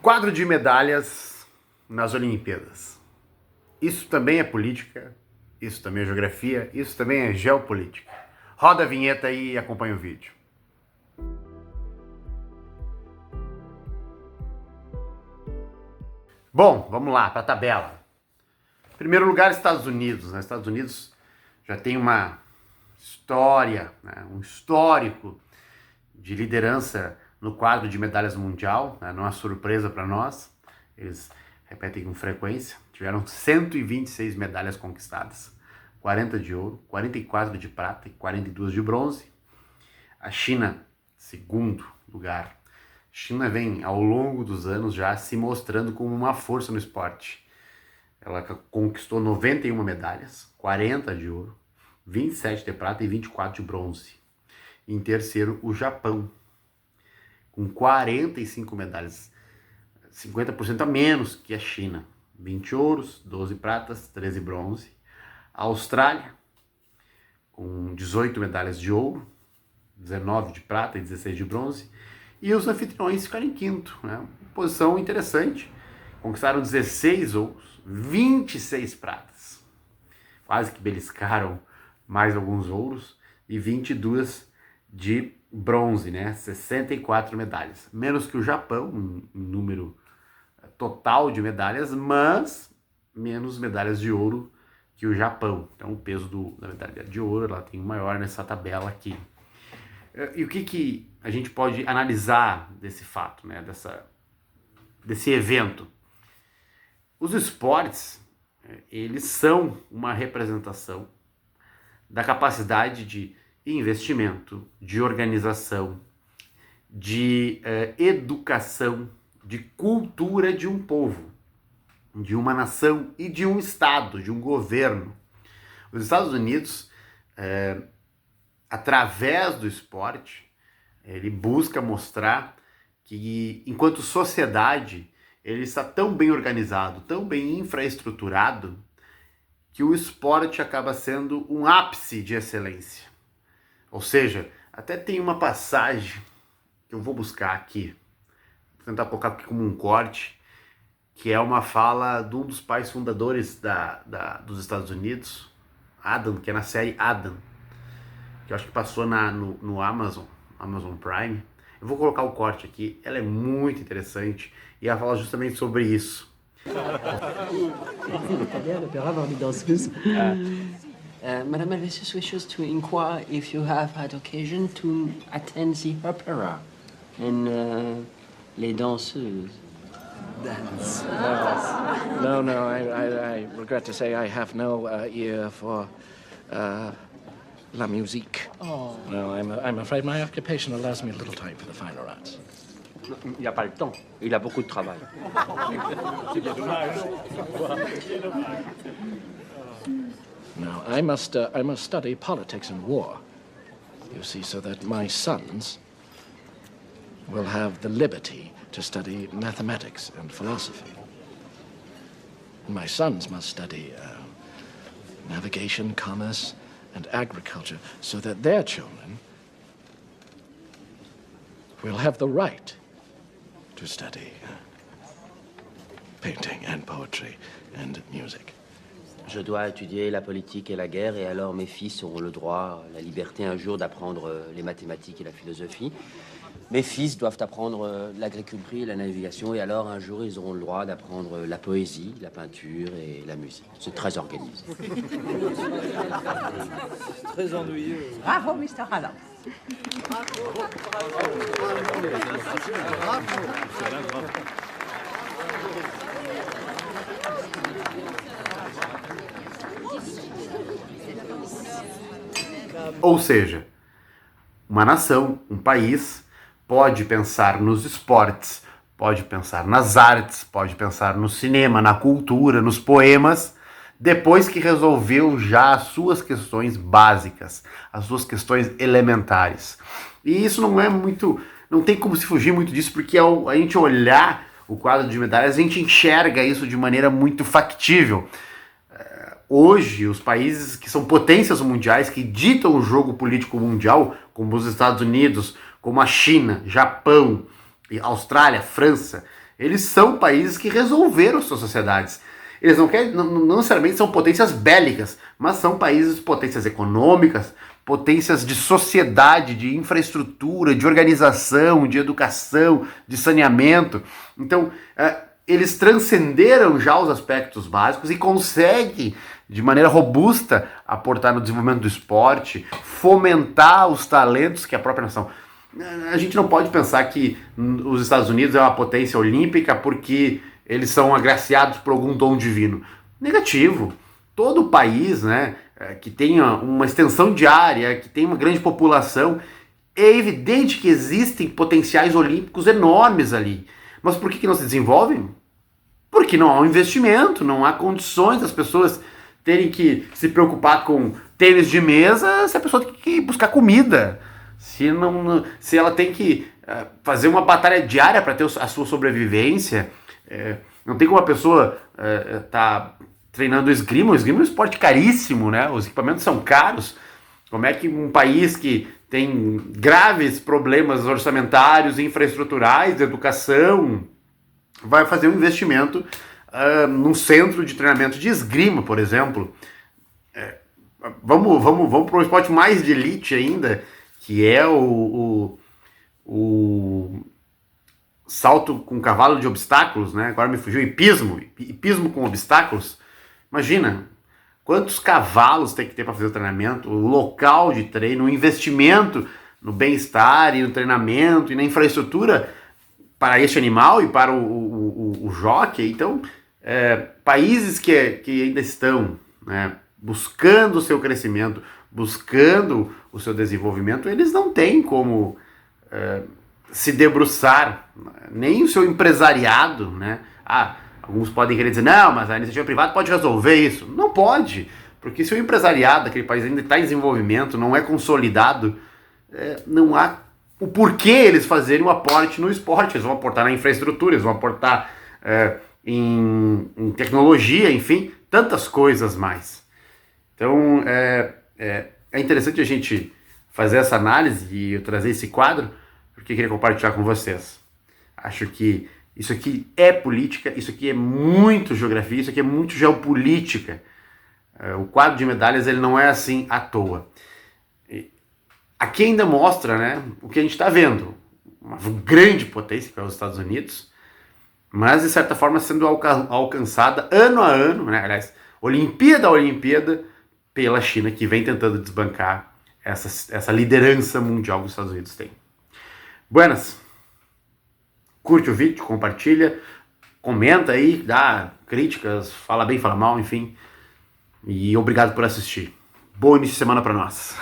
Quadro de medalhas nas Olimpíadas. Isso também é política, isso também é geografia, isso também é geopolítica. Roda a vinheta aí e acompanha o vídeo. Bom, vamos lá para a tabela. Em primeiro lugar, Estados Unidos. Estados Unidos já tem uma história, um histórico de liderança no quadro de medalhas mundial, não é surpresa para nós, eles repetem com frequência, tiveram 126 medalhas conquistadas, 40 de ouro, 44 de prata e 42 de bronze. A China, segundo lugar. A China vem ao longo dos anos já se mostrando como uma força no esporte. Ela conquistou 91 medalhas, 40 de ouro, 27 de prata e 24 de bronze. Em terceiro, o Japão, com 45 medalhas, 50% a menos que a China. 20 ouros, 12 pratas, 13 bronze. A Austrália, com 18 medalhas de ouro, 19 de prata e 16 de bronze. E os anfitriões ficaram em quinto, Posição interessante. Conquistaram 16 ouros, 26 pratas. Quase que beliscaram mais alguns ouros e 22 de bronze, 64 medalhas. Menos que o Japão, um número total de medalhas, mas menos medalhas de ouro que o Japão. Então o peso da medalha de ouro ela tem o maior nessa tabela aqui. E o que a gente pode analisar desse fato, desse evento? Os esportes, eles são uma representação da capacidade de investimento, de organização, de educação, de cultura de um povo, de uma nação e de um estado, de um governo. Os Estados Unidos, através do esporte, ele busca mostrar que, enquanto sociedade, ele está tão bem organizado, tão bem infraestruturado, que o esporte acaba sendo um ápice de excelência. Ou seja, até tem uma passagem que eu vou buscar aqui, vou tentar colocar aqui como um corte, que é uma fala de um dos pais fundadores dos Estados Unidos, Adam, que é na série Adam, que eu acho que passou no Amazon Prime. Eu vou colocar o corte aqui, ela é muito interessante e ela fala justamente sobre isso. Madame Alvesius wishes to inquire if you have had occasion to attend the opera in Les Danseuses. Dance. No, I regret to say I have no ear for la musique. Oh. No, I'm afraid my occupation allows me little time for the finer arts. Il n'a pas le temps. Il a beaucoup de travail. No, I must study politics and war. You see, so that my sons will have the liberty to study mathematics and philosophy. And my sons must study navigation, commerce, and agriculture, so that their children will have the right to study painting and poetry and music. Je dois étudier la politique et la guerre, et alors mes fils auront le droit, la liberté un jour d'apprendre les mathématiques et la philosophie. Mes fils doivent apprendre l'agriculture et la navigation, et alors un jour ils auront le droit d'apprendre la poésie, la peinture et la musique. C'est très organisé. Très ennuyeux. Bravo, Mr. Adams. Ou seja, uma nação, um país, pode pensar nos esportes, pode pensar nas artes, pode pensar no cinema, na cultura, nos poemas, depois que resolveu já as suas questões básicas, as suas questões elementares. E isso não tem como se fugir muito disso, porque ao a gente olhar o quadro de medalhas, a gente enxerga isso de maneira muito factível. Hoje, os países que são potências mundiais, que ditam o jogo político mundial, como os Estados Unidos, como a China, Japão, Austrália, França, Eles são países que resolveram suas sociedades. Eles não necessariamente são potências bélicas, mas são países potências econômicas, potências de sociedade, de infraestrutura, de organização, de educação, de saneamento. Então, eles transcenderam já os aspectos básicos e conseguem, de maneira robusta, aportar no desenvolvimento do esporte, fomentar os talentos que a própria nação. A gente não pode pensar que os Estados Unidos é uma potência olímpica porque eles são agraciados por algum dom divino. Negativo. Todo país, né, que tenha uma extensão de área, que tem uma grande população, é evidente que existem potenciais olímpicos enormes ali. Mas por que não se desenvolvem? Porque não há um investimento, não há condições das pessoas terem que se preocupar com tênis de mesa se a pessoa tem que buscar comida. Se ela tem que fazer uma batalha diária para ter a sua sobrevivência, não tem como a pessoa tá treinando esgrima. O esgrima é um esporte caríssimo, né? Os equipamentos são caros. Como é que um país que tem graves problemas orçamentários, infraestruturais, de educação, vai fazer um investimento num centro de treinamento de esgrima, por exemplo? Vamos para um esporte mais de elite ainda, que é o salto com cavalo de obstáculos, né? Agora me fugiu, hipismo com obstáculos. Imagina, quantos cavalos tem que ter para fazer o treinamento, o local de treino, o investimento no bem-estar e no treinamento e na infraestrutura para este animal e para o jockey. Então, países que ainda estão, né, buscando o seu crescimento, buscando o seu desenvolvimento, eles não têm como se debruçar, nem o seu empresariado, né? Alguns podem querer dizer, não, mas a iniciativa privada pode resolver isso. Não pode, porque se o empresariado daquele país ainda está em desenvolvimento, não é consolidado, não há o porquê eles fazerem um aporte no esporte. Eles vão aportar na infraestrutura, eles vão aportar em tecnologia, enfim, tantas coisas mais. Então, é interessante a gente fazer essa análise e eu trazer esse quadro, porque eu queria compartilhar com vocês. Acho que isso aqui é política, isso aqui é muito geografia, isso aqui é muito geopolítica. O quadro de medalhas ele não é assim à toa. Aqui ainda mostra, né, o que a gente está vendo. Uma grande potência que é os Estados Unidos, mas de certa forma sendo alcançada ano a ano, né, aliás, Olimpíada a Olimpíada, pela China, que vem tentando desbancar essa liderança mundial que os Estados Unidos têm. Buenas! Curte o vídeo, compartilha, comenta aí, dá críticas, fala bem, fala mal, enfim. E obrigado por assistir. Bom início de semana para nós.